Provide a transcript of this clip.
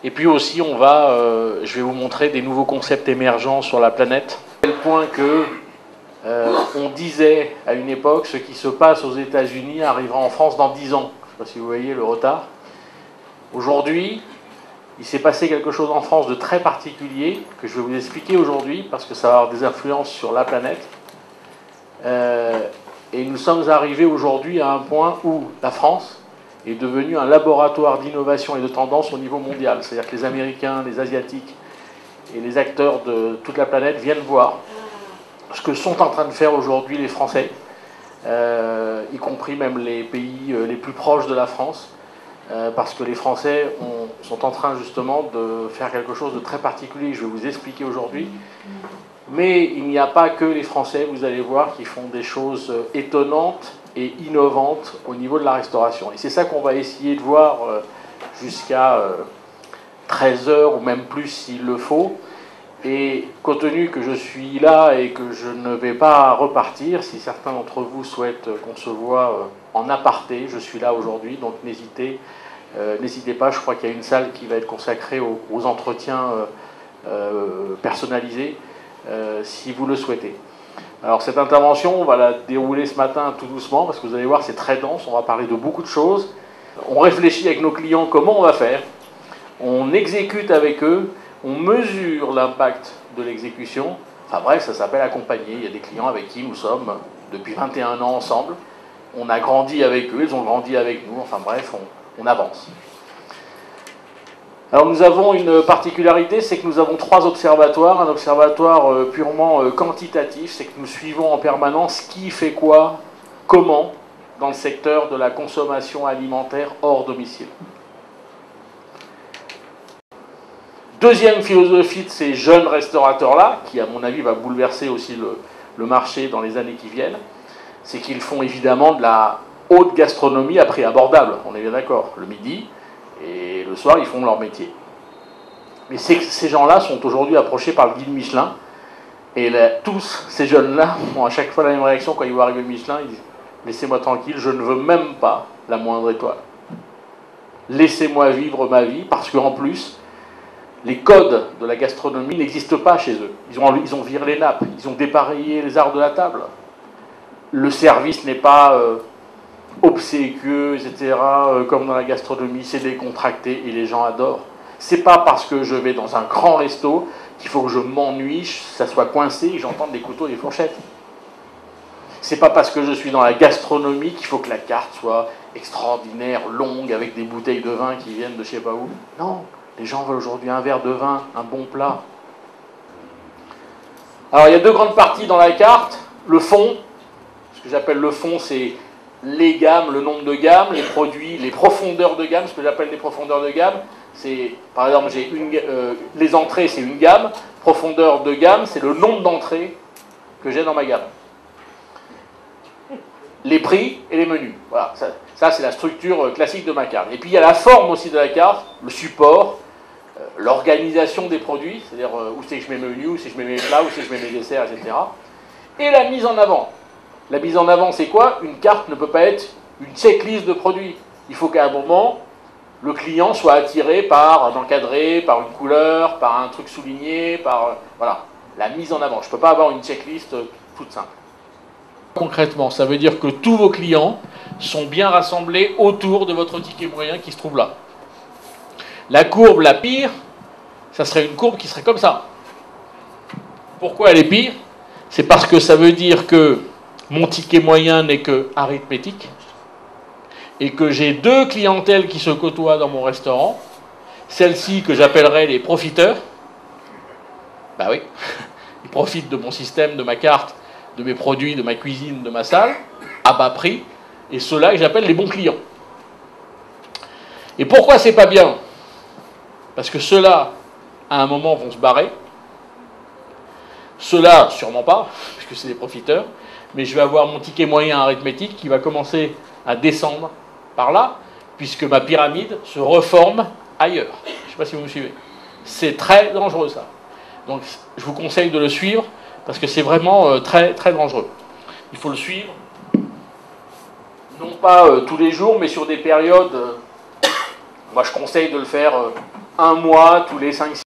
Et puis aussi, je vais vous montrer des nouveaux concepts émergents sur la planète. À tel point que on disait à une époque, ce qui se passe aux États-Unis arrivera en France dans 10 ans. Je ne sais pas si vous voyez le retard. Aujourd'hui, il s'est passé quelque chose en France de très particulier, que je vais vous expliquer aujourd'hui, parce que ça va avoir des influences sur la planète. Et nous sommes arrivés aujourd'hui à un point où la France est devenue un laboratoire d'innovation et de tendance au niveau mondial. C'est-à-dire que les Américains, les Asiatiques et les acteurs de toute la planète viennent voir ce que sont en train de faire aujourd'hui les Français, y compris même les pays les plus proches de la France, parce que les Français sont en train justement de faire quelque chose de très particulier, je vais vous expliquer aujourd'hui. Mais il n'y a pas que les Français, vous allez voir, qui font des choses étonnantes et innovantes au niveau de la restauration. Et c'est ça qu'on va essayer de voir jusqu'à 13 heures ou même plus s'il le faut. Et compte tenu que je suis là et que je ne vais pas repartir, si certains d'entre vous souhaitent qu'on se voit en aparté, je suis là aujourd'hui, donc n'hésitez pas, je crois qu'il y a une salle qui va être consacrée aux entretiens personnalisés, si vous le souhaitez. Alors cette intervention, on va la dérouler ce matin tout doucement, parce que vous allez voir, c'est très dense, on va parler de beaucoup de choses. On réfléchit avec nos clients comment on va faire, on exécute avec eux, on mesure l'impact de l'exécution. Enfin bref, ça s'appelle accompagner. Il y a des clients avec qui nous sommes depuis 21 ans ensemble. On a grandi avec eux, ils ont grandi avec nous. Enfin bref, on avance. Alors nous avons une particularité, c'est que nous avons 3 observatoires. Un observatoire purement quantitatif, c'est que nous suivons en permanence qui fait quoi, comment, dans le secteur de la consommation alimentaire hors domicile. Deuxième philosophie de ces jeunes restaurateurs-là, qui à mon avis va bouleverser aussi le marché dans les années qui viennent, c'est qu'ils font évidemment de la haute gastronomie à prix abordable, on est bien d'accord, le midi, et le soir ils font leur métier. Mais ces gens-là sont aujourd'hui approchés par le guide Michelin, et tous ces jeunes-là ont à chaque fois la même réaction quand ils voient arriver le Michelin, ils disent « Laissez-moi tranquille, je ne veux même pas la moindre étoile. Laissez-moi vivre ma vie, parce qu'en plus, les codes de la gastronomie n'existent pas chez eux. Ils ont viré les nappes, ils ont dépareillé les arts de la table. Le service n'est pas obséquieux, etc., comme dans la gastronomie, c'est décontracté et les gens adorent. C'est pas parce que je vais dans un grand resto qu'il faut que je m'ennuie, ça soit coincé et que j'entende des couteaux et des fourchettes. C'est pas parce que je suis dans la gastronomie qu'il faut que la carte soit extraordinaire, longue, avec des bouteilles de vin qui viennent de je sais pas où. Non. Les gens veulent aujourd'hui un verre de vin, un bon plat. Alors il y a 2 grandes parties dans la carte. Le fond, ce que j'appelle le fond, c'est les gammes, le nombre de gammes, les produits, les profondeurs de gamme. Ce que j'appelle les profondeurs de gamme, c'est, par exemple, les entrées, c'est une gamme. Profondeur de gamme, c'est le nombre d'entrées que j'ai dans ma gamme. Les prix et les menus. Voilà, ça c'est la structure classique de ma carte. Et puis il y a la forme aussi de la carte, le support, l'organisation des produits, c'est-à-dire où c'est que je mets mes menus, où c'est que je mets mes plats, où c'est que je mets mes desserts, etc. Et la mise en avant. La mise en avant, c'est quoi? Une carte ne peut pas être une checklist de produits. Il faut qu'à un moment, le client soit attiré par un encadré, par une couleur, par un truc souligné, par... voilà, la mise en avant. Je ne peux pas avoir une checklist toute simple. Concrètement, ça veut dire que tous vos clients sont bien rassemblés autour de votre ticket moyen qui se trouve là. La courbe la pire, ça serait une courbe qui serait comme ça. Pourquoi elle est pire? C'est parce que ça veut dire que mon ticket moyen n'est que arithmétique et que j'ai 2 clientèles qui se côtoient dans mon restaurant. Celle-ci que j'appellerais les profiteurs. Ben oui, ils profitent de mon système, de ma carte, de mes produits, de ma cuisine, de ma salle, à bas prix, et ceux-là que j'appelle les bons clients. Et pourquoi c'est pas bien? Parce que ceux-là, à un moment, vont se barrer. Ceux-là, sûrement pas, puisque c'est des profiteurs. Mais je vais avoir mon ticket moyen arithmétique qui va commencer à descendre par là, puisque ma pyramide se reforme ailleurs. Je ne sais pas si vous me suivez. C'est très dangereux, ça. Donc, je vous conseille de le suivre, parce que c'est vraiment très, très dangereux. Il faut le suivre, non pas tous les jours, mais sur des périodes... moi, je conseille de le faire un mois, tous les 5-6